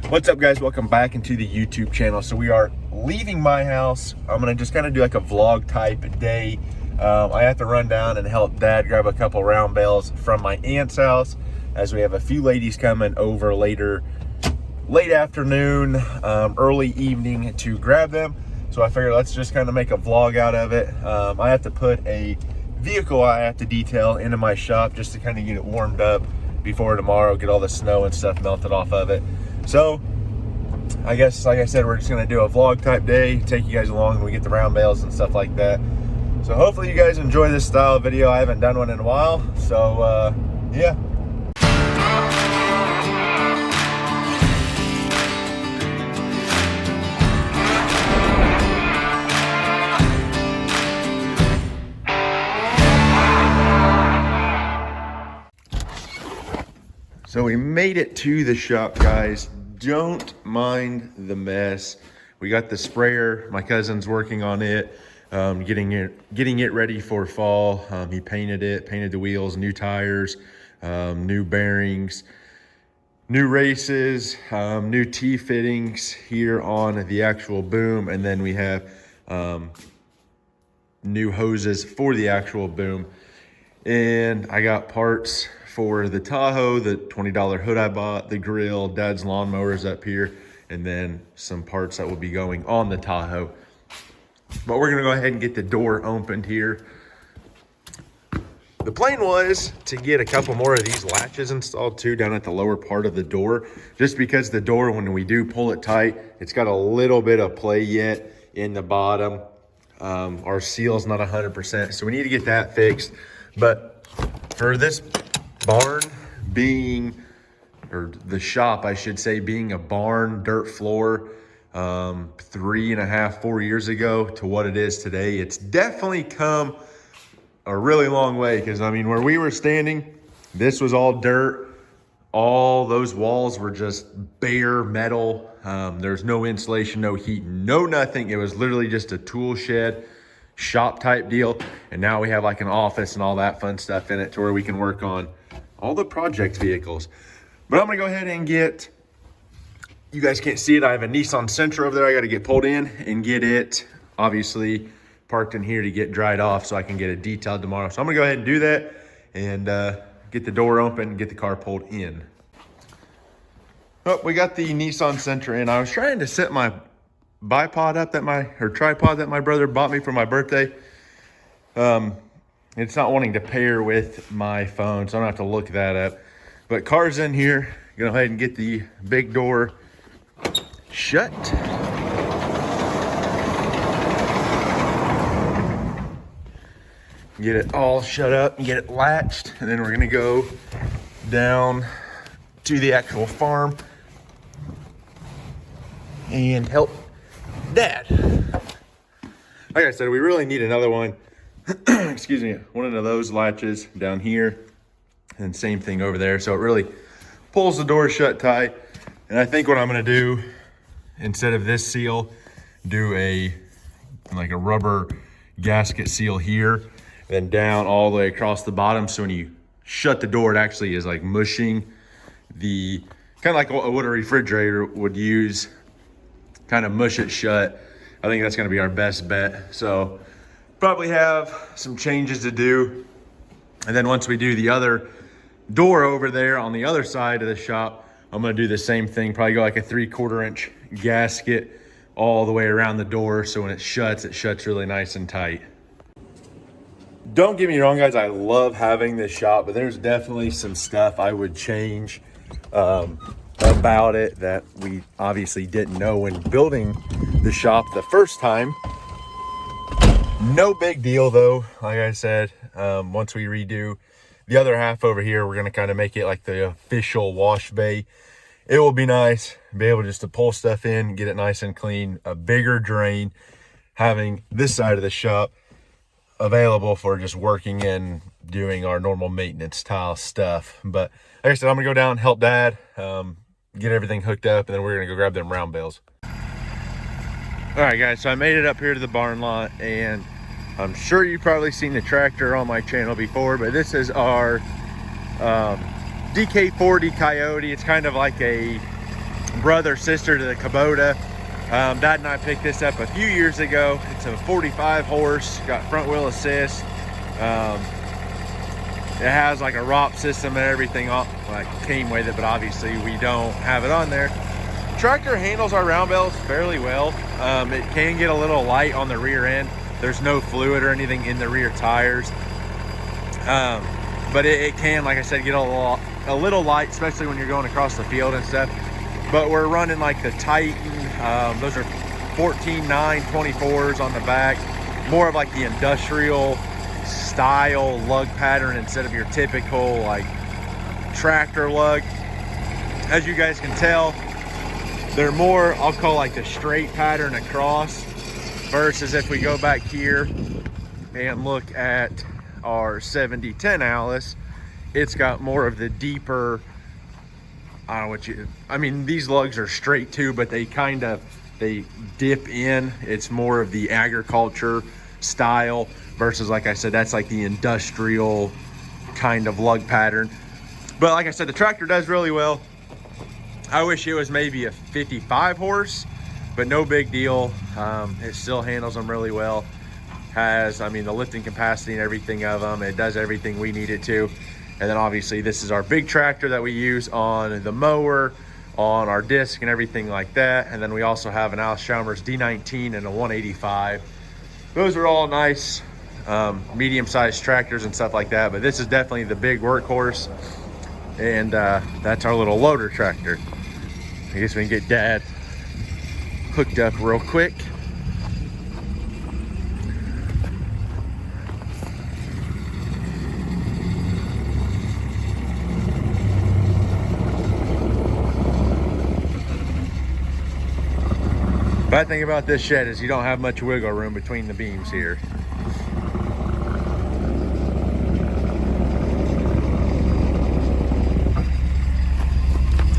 What's up, guys? Welcome back into the YouTube channel. So we are leaving my house. I'm gonna just kind of do like a vlog type day. I have to run down and help Dad grab a couple round bales from my aunt's house, as we have a few ladies coming over late afternoon, early evening to grab them. So I figured let's just kind of make a vlog out of it. I have to put a vehicle I have to detail into my shop just to kind of get it warmed up before tomorrow, get all the snow and stuff melted off of it. So I guess, like I said, we're just gonna do a vlog type day, take you guys along when we get the round bales and stuff like that. So hopefully you guys enjoy this style of video. I haven't done one in a while, so yeah. So we made it to the shop, guys. Don't mind the mess. We got the sprayer. My cousin's working on it, getting it ready for fall. He painted the wheels, new tires, new bearings, new races, new T-fittings here on the actual boom. And then we have new hoses for the actual boom. And I got parts for the Tahoe, the $20 hood I bought, the Grille, Dad's lawnmowers up here, and then some parts that will be going on the Tahoe. But we're gonna go ahead and get the door opened here. The plan was to get a couple more of these latches installed too down at the lower part of the door, just because the door, when we do pull it tight, it's got a little bit of play yet in the bottom. Our seal's not 100%, so we need to get that fixed. But for this barn being, or the shop I should say, being a barn dirt floor 3.5, 4 years ago to what it is today, it's definitely come a really long way. Because I mean, where we were standing, this was all dirt. All those walls were just bare metal. There's no insulation, no heat, no nothing. It was literally just a tool shed, shop type deal. And now we have like an office and all that fun stuff in it to where we can work on all the project vehicles. But I'm gonna go ahead and get, you guys can't see it, I have a Nissan Sentra over there I gotta get pulled in and get it obviously parked in here to get dried off so I can get it detailed tomorrow. So I'm gonna go ahead and do that and get the door open and get the car pulled in. Oh, we got the Nissan Sentra in. I was trying to set my tripod that my brother bought me for my birthday. It's not wanting to pair with my phone, so I don't have to look that up. But car's in here. Go ahead and get the big door shut. Get it all shut up and get it latched. And then we're gonna go down to the actual farm and help Dad. Like I said, we really need another one. Excuse me, one of those latches down here, and same thing over there. So it really pulls the door shut tight. And I think what I'm gonna do, instead of this seal, do like a rubber gasket seal here, then down all the way across the bottom. So when you shut the door, it actually is like mushing the, kind of like what a refrigerator would use, kind of mush it shut. I think that's gonna be our best bet. So probably have some changes to do. And then once we do the other door over there on the other side of the shop, I'm gonna do the same thing, probably go like a 3/4 inch gasket all the way around the door. So when it shuts really nice and tight. Don't get me wrong, guys, I love having this shop, but there's definitely some stuff I would change about it that we obviously didn't know when building the shop the first time. No big deal though. Like I said, once we redo the other half over here, we're gonna kind of make it like the official wash bay. It will be nice, be able just to pull stuff in, get it nice and clean, a bigger drain, having this side of the shop available for just working and doing our normal maintenance style stuff. But like I said, I'm gonna go down, help Dad, get everything hooked up, and then we're gonna go grab them round bales. All right, guys, so I made it up here to the barn lot, and I'm sure you've probably seen the tractor on my channel before, but this is our DK40 Coyote. It's kind of like a brother, sister to the Kubota. Dad and I picked this up a few years ago. It's a 45 horse, got front wheel assist. It has like a ROP system and everything like came with it, but obviously we don't have it on there. Tractor handles our round bells fairly well. It can get a little light on the rear end. There's no fluid or anything in the rear tires. But it can, like I said, get a little light, especially when you're going across the field and stuff. But we're running like the Titan. Those are 14.9 24s on the back. More of like the industrial style lug pattern instead of your typical like tractor lug. As you guys can tell, they're more, I'll call like the straight pattern across, versus if we go back here and look at our 7010 Alice, it's got more of the deeper, I don't know I mean, these lugs are straight too, but they dip in. It's more of the agriculture style versus, like I said, that's like the industrial kind of lug pattern. But like I said, the tractor does really well. I wish it was maybe a 55 horse, but no big deal. It still handles them really well. Has, I mean, the lifting capacity and everything of them. It does everything we need it to. And then obviously this is our big tractor that we use on the mower, on our disc and everything like that. And then we also have an Alice Chalmers D19 and a 185. Those are all nice medium-sized tractors and stuff like that, but this is definitely the big workhorse. And that's our little loader tractor. I guess we can get Dad hooked up real quick. Bad thing about this shed is you don't have much wiggle room between the beams here.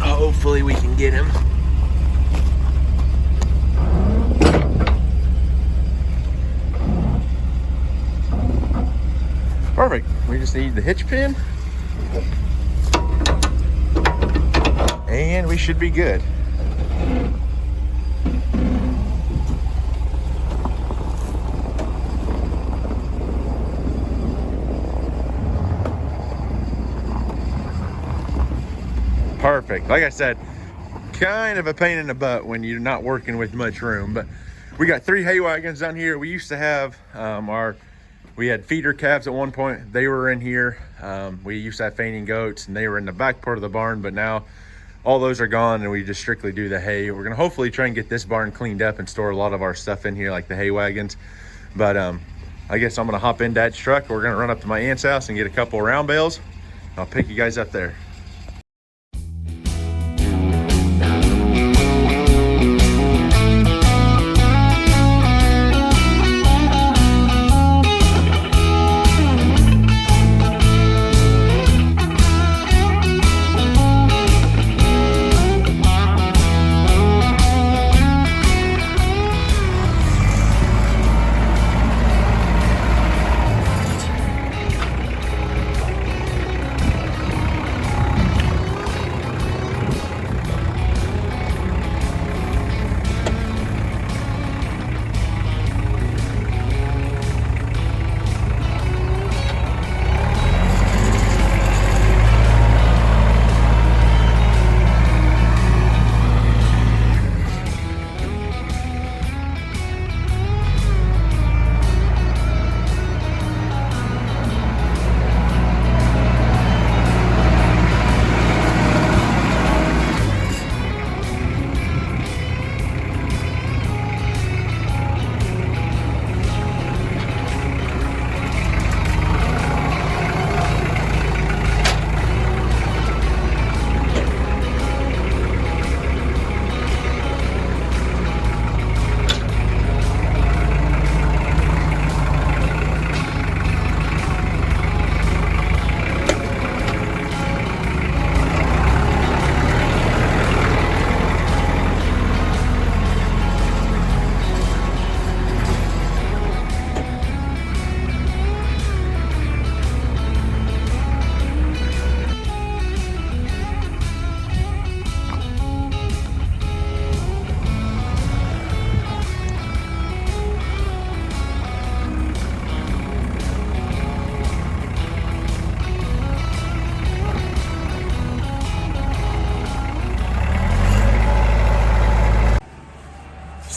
Hopefully we can get him. Perfect. We just need the hitch pin. And we should be good. Perfect. Like I said, kind of a pain in the butt when you're not working with much room, but we got 3 hay wagons down here. We used to have we had feeder calves at one point. They were in here. We used to have fainting goats and they were in the back part of the barn, but now all those are gone and we just strictly do the hay. We're gonna hopefully try and get this barn cleaned up and store a lot of our stuff in here, like the hay wagons. But I guess I'm gonna hop in Dad's truck. We're gonna run up to my aunt's house and get a couple of round bales. I'll pick you guys up there.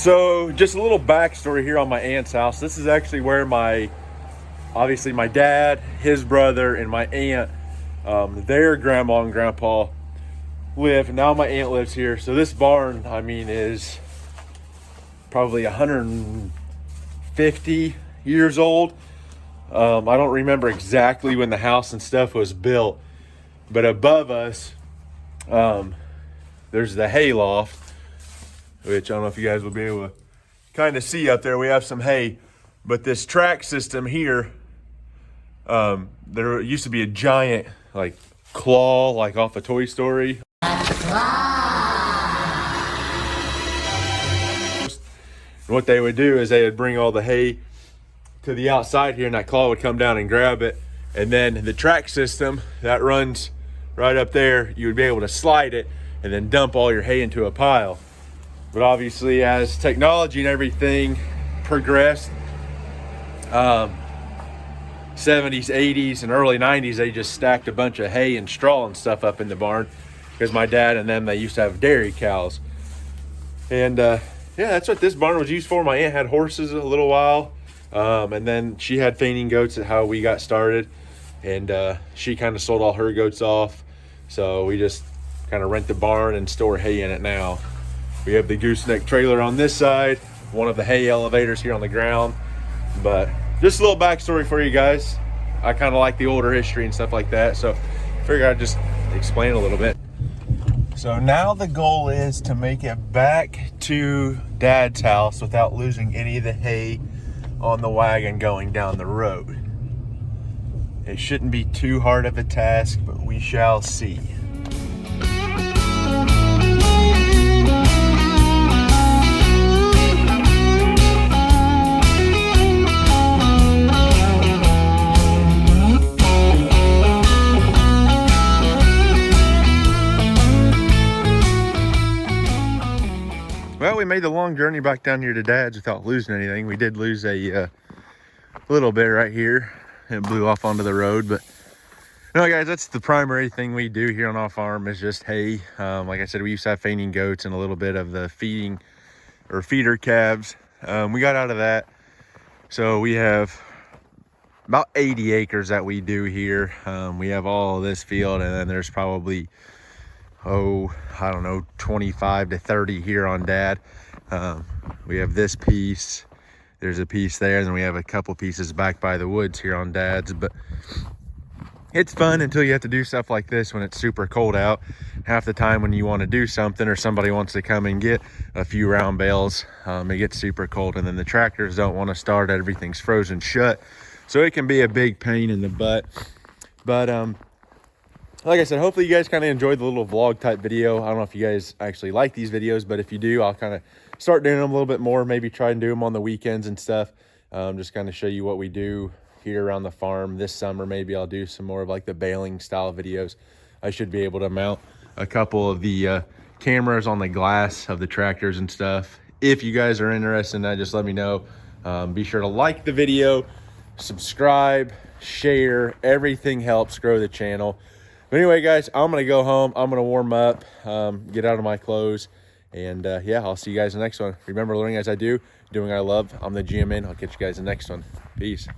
So just a little backstory here on my aunt's house. This is actually where obviously my dad, his brother, and my aunt, their grandma and grandpa live. Now my aunt lives here. So this barn, I mean, is probably 150 years old. I don't remember exactly when the house and stuff was built, but above us, there's the hay loft, which I don't know if you guys will be able to kind of see up there. We have some hay, but this track system here, there used to be a giant like claw, like off of Toy Story. What they would do is they would bring all the hay to the outside here, and that claw would come down and grab it. And then the track system that runs right up there, you would be able to slide it and then dump all your hay into a pile. But obviously, as technology and everything progressed, 70s, 80s, and early 90s, they just stacked a bunch of hay and straw and stuff up in the barn, because my dad and them, they used to have dairy cows. And yeah, that's what this barn was used for. My aunt had horses a little while, and then she had feeding goats at how we got started, and she kind of sold all her goats off, so we just kind of rent the barn and store hay in it now. We have the Gooseneck trailer on this side, one of the hay elevators here on the ground. But just a little backstory for you guys. I kind of like the older history and stuff like that, so I figured I'd just explain a little bit. So now the goal is to make it back to Dad's house without losing any of the hay on the wagon going down the road. It shouldn't be too hard of a task, but we shall see. Well, we made the long journey back down here to Dad's without losing anything. We did lose a little bit right here. It blew off onto the road, but no, guys, that's the primary thing we do here on our farm is just hay. Like I said, we used to have fainting goats and a little bit of the feeding or feeder calves. We got out of that. So we have about 80 acres that we do here. We have all of this field, and then there's probably, I don't know, 25 to 30 here on Dad. We have this piece, there's a piece there, and then we have a couple pieces back by the woods here on Dad's. But it's fun until you have to do stuff like this when it's super cold out. Half the time when you want to do something or somebody wants to come and get a few round bales, it gets super cold, and then the tractors don't want to start. Everything's frozen shut, so it can be a big pain in the butt. But like I said, hopefully you guys kind of enjoyed the little vlog type video. I don't know if you guys actually like these videos, but if you do, I'll kind of start doing them a little bit more, maybe try and do them on the weekends and stuff. Just kind of show you what we do here around the farm. This summer, maybe I'll do some more of like the baling style videos. I should be able to mount a couple of the cameras on the glass of the tractors and stuff. If you guys are interested in that, just let me know. Be sure to like the video, subscribe, share. Everything helps grow the channel. But anyway, guys, I'm going to go home. I'm going to warm up, get out of my clothes. And yeah, I'll see you guys in the next one. Remember, learning as I do, doing what I love. I'm the GMN. I'll catch you guys in the next one. Peace.